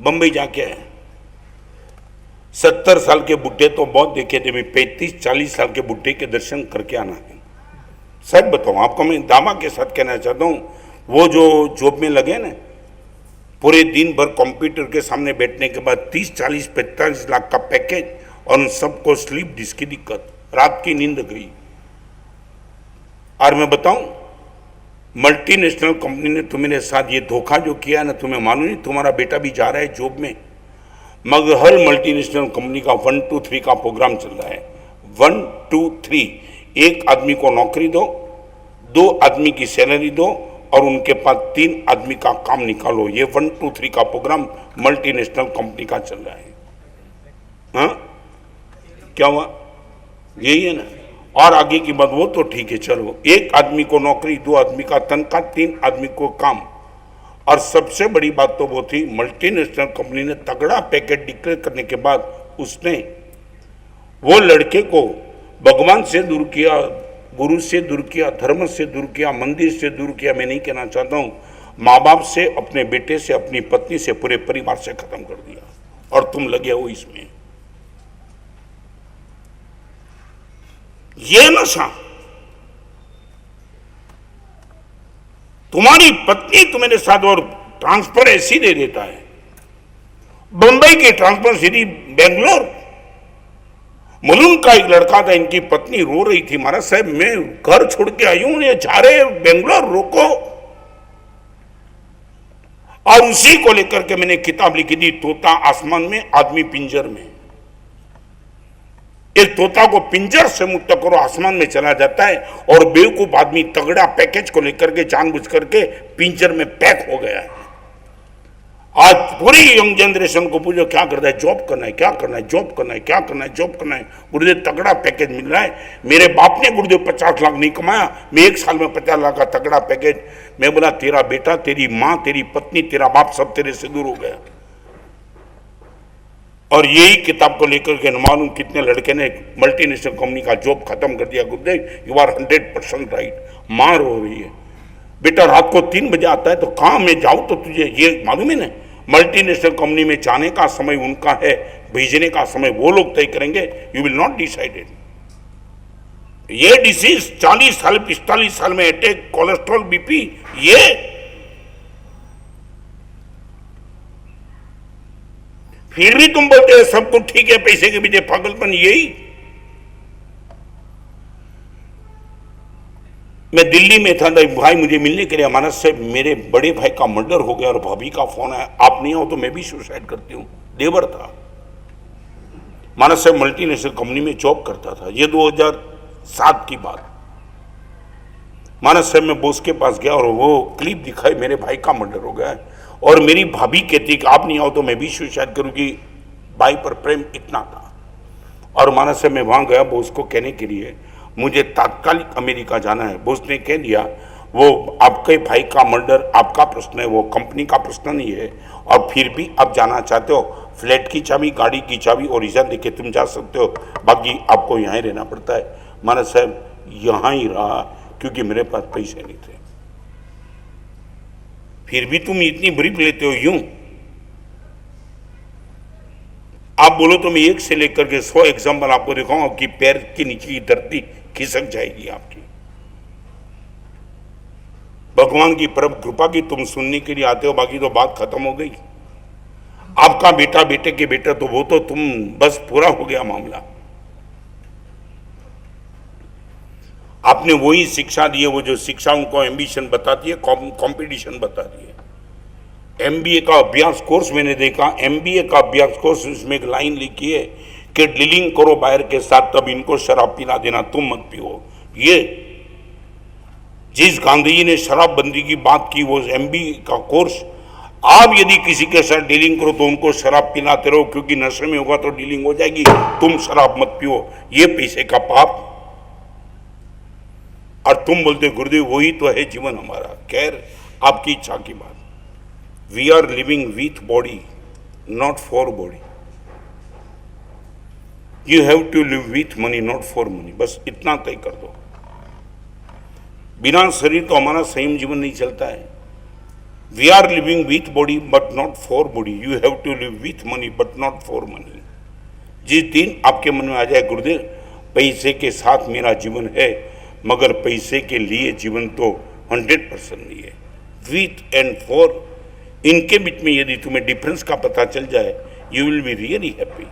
बंबई जाके आया। 70 साल के बुढ़े तो बहुत देखे थे, मैं 35-40 साल के बुढ़े के दर्शन करके आना है। सच बताऊं आपको, मैं दावा के साथ कहना चाहता हूं, वो जो जॉब में लगे ना, पूरे दिन भर कंप्यूटर के सामने बैठने के बाद 30-40-45 लाख का पैकेज और उन सबको स्लीप डिस्क की दिक्कत, रात की नींद गई। और मैं बताऊं, मल्टीनेशनल कंपनी ने तुम्हारे साथ ये धोखा जो किया ना, तुम्हें मालूम नहीं, तुम्हारा बेटा भी जा रहा है जॉब में, मगर हर मल्टीनेशनल कंपनी का 1 2 3 का प्रोग्राम चल रहा है। 1 2 3, एक आदमी को नौकरी दो, 2 आदमी की सैलरी दो और उनके पास 3 आदमी का काम निकालो। ये 1 2 3 का प्रोग्राम मल्टीनेशनल कंपनी का चल रहा है। हाँ, क्या हुआ? यही है ना। और आगे की बात वो तो ठीक है, चलो, एक आदमी को नौकरी, 2 आदमी का तनख्वाह, 3 आदमी को काम। और सबसे बड़ी बात तो वो थी, मल्टीनेशनल कंपनी ने तगड़ा पैकेज डिक्लेयर करने के बाद उसने वो लड़के को भगवान से दूर किया, गुरु से दूर किया, धर्म से दूर किया, मंदिर से दूर किया। मैं नहीं कहना चाहता हूं, माँ बाप से, अपने बेटे से, अपनी पत्नी से, पूरे परिवार से खत्म कर दिया। और तुम लगे हो इसमें। ये नशा, तुम्हारी पत्नी तुम्हारे साथ और ट्रांसफर ऐसी दे देता है, बंबई के ट्रांसफर सिटी बेंगलोर। मुलुम का एक लड़का था, इनकी पत्नी रो रही थी, महाराज साहब मैं घर छोड़ के आई हूं, ये जा रहे बेंगलोर, रोको। और उसी को लेकर के मैंने किताब लिखी थी, तोता आसमान में, आदमी पिंजर में। एक तोता को पिंजर से मुक्त करो, आसमान में चला जाता है, और बेवकूफ आदमी तगड़ा पैकेज को लेकर के जानबूझ करके पिंजर में पैक हो गया है। आज पूरी यंग जनरेशन को पूछो क्या करना है, जॉब करना है, क्या करना है, जॉब करना है, क्या करना है, जॉब करना है। गुरुदेव तगड़ा पैकेज मिल रहा है। मेरे बाप ने गुरुदेव 50 लाख नहीं कमाया, मैं 1 साल में 50 लाख का तगड़ा पैकेज। मैं बोला तेरा बेटा, तेरी माँ, तेरी पत्नी, तेरा बाप सब तेरे से दूर हो गया। और यही किताब को लेकर के मालूम कितने लड़के ने मल्टीनेशनल कंपनी का जॉब खत्म कर दिया। गुरुदेव यू आर 100% राइट। मार हो रही है, बेटा रात को 3 बजे आता है तो कहाँ मैं जाऊँ, तो तुझे ये मालूम है ना, मल्टीनेशनल कंपनी में जाने का समय उनका है, भेजने का समय वो लोग तय करेंगे। You will not decided. ये डिसीज 40 साल 45 साल में अटैक, कोलेस्ट्रॉल, बीपी, ये फिर भी तुम बोलते हो सब कुछ ठीक है, पैसे के पीछे पागलपन। यही मैं दिल्ली में था, भाई मुझे मिलने के लिए, मानस साहब मेरे बड़े भाई का मर्डर हो गया और भाभी का फोन आया, आप नहीं आओ तो मैं भी सुसाइड करती हूँ। देवर था, मानस साहब मल्टीनेशनल कंपनी में जॉब करता था। ये 2007 की बात। मानस साहब मैं बॉस के पास गया और वो क्लिप दिखाई, मेरे भाई का मर्डर हो गया है। और मेरी भाभी कहती कि आप नहीं आओ तो मैं भी सुसाइड करूंगी। भाई पर प्रेम इतना था। और मानस साहब मैं वहां गया बॉस को कहने के लिए, मुझे तात्कालिक अमेरिका जाना है। बॉस ने कह दिया, वो आपके भाई का मर्डर आपका प्रश्न है, वो कंपनी का प्रश्न नहीं है। और फिर भी आप जाना चाहते हो, फ्लैट की चाबी, गाड़ी की चाबी और रीजन देके तुम जा सकते हो, बाकी आपको यहाँ ही रहना पड़ता है। मानस साहब यहाँ ही रहा क्योंकि मेरे पास पैसे नहीं थे। फिर भी तुम इतनी ब्रीफ लेते हो यूं। आप बोलो तो मैं 1 से लेकर के 100 एग्जाम्पल आपको दिखाऊंगा कि पैर के नीचे की धरती खिसक जाएगी आपकी। भगवान की परम कृपा की तुम सुनने के लिए आते हो, बाकी तो बात खत्म हो गई। आपका बेटा, बेटे के बेटा, तो वो तो तुम बस पूरा हो गया मामला। आपने वही शिक्षा दी है, वो जो शिक्षा उनको एम्बिशन बताती है, कंपटीशन बताती है। एमबीए का अभ्यास कोर्स मैंने देखा, एमबीए का अभ्यास कोर्स, उसमें एक लाइन लिखी है कि डीलिंग करो बाहर के साथ, तब इनको शराब पिला देना, तुम मत पियो। ये जिस गांधी जी ने शराबबंदी की बात की, वो एमबीए का कोर्स, आप यदि किसी के साथ डीलिंग करो तो उनको शराब पिलाते रहो, क्योंकि नशे में होगा तो डीलिंग हो जाएगी, तुम शराब मत पियो, ये पैसे का पाप। और तुम बोलते गुरुदेव वही तो है जीवन हमारा। खैर आपकी इच्छा की बात। We are living with body, not for body. You have to live with money, not for money. बस इतना तय कर दो। बिना शरीर तो हमारा संयम जीवन नहीं चलता है। We are living with body but not for body, you have to live with money but not for money. जिस दिन आपके मन में आ जाए गुरुदेव पैसे के साथ मेरा जीवन है मगर पैसे के लिए जीवन तो 100% नहीं है, विथ एंड फॉर, इनके बीच में यदि तुम्हें डिफरेंस का पता चल जाए, you will be really happy.